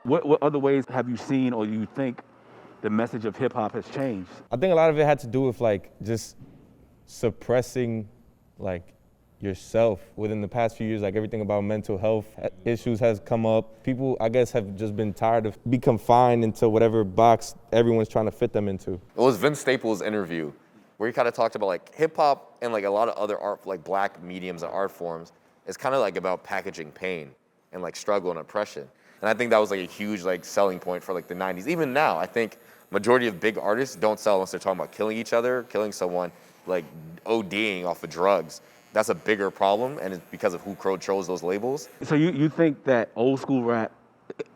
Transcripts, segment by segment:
What other ways have you seen or you think the message of hip hop has changed? I think a lot of it had to do with like just suppressing like yourself within the past few years. Like everything about mental health issues has come up. People, I guess, have just been tired of being confined into whatever box everyone's trying to fit them into. It was Vince Staples' interview where he kind of talked about like hip hop and like a lot of other art, like black mediums and art forms. It's kind of like about packaging pain and like struggle and oppression. And I think that was like a huge like selling point for like the 90s. Even now, I think majority of big artists don't sell unless they're talking about killing each other, killing someone, like ODing off of drugs. That's a bigger problem, and it's because of who controls those labels. So you think that old school rap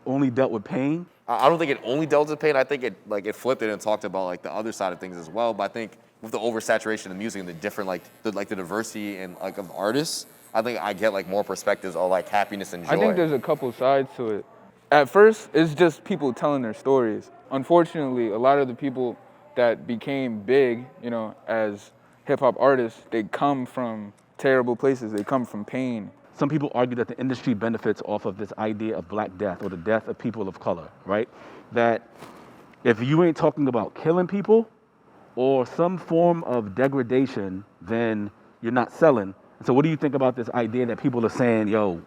only dealt with pain? I don't think it only dealt with pain. I think it flipped it and talked about like the other side of things as well. But I think with the oversaturation of music and the different the diversity and like of artists, I think I get like more perspectives of like happiness and joy. I think there's a couple sides to it. At first, it's just people telling their stories. Unfortunately, a lot of the people that became big, you know, as hip hop artists, they come from terrible places. They come from pain. Some people argue that the industry benefits off of this idea of Black death or the death of people of color, right? That if you ain't talking about killing people or some form of degradation, then you're not selling. So what do you think about this idea that people are saying, yo,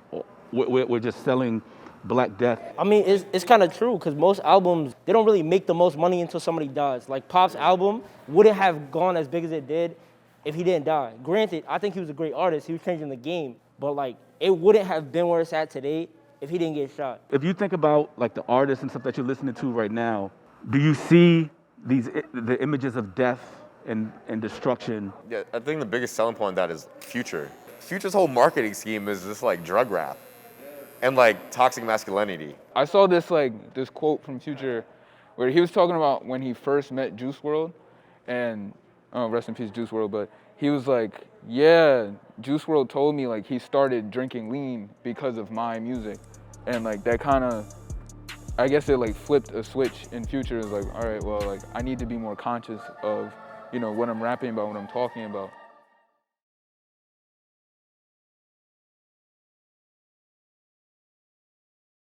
we're just selling Black death? I mean, it's kind of true, because most albums, they don't really make the most money until somebody dies. Like Pop's album wouldn't have gone as big as it did if he didn't die. Granted, I think he was a great artist. He was changing the game. But like, it wouldn't have been where it's at today if he didn't get shot. If you think about like the artists and stuff that you're listening to right now, do you see the images of death and destruction? Yeah, I think the biggest selling point of that is Future. Future's whole marketing scheme is just like drug rap and like toxic masculinity. I saw this quote from Future where he was talking about when he first met Juice WRLD, and rest in peace Juice WRLD, but he was like, yeah, Juice WRLD told me like he started drinking lean because of my music. And like that kind of, I guess it like flipped a switch in Future. It was like, all right, well, like I need to be more conscious of, you know, what I'm rapping about, what I'm talking about.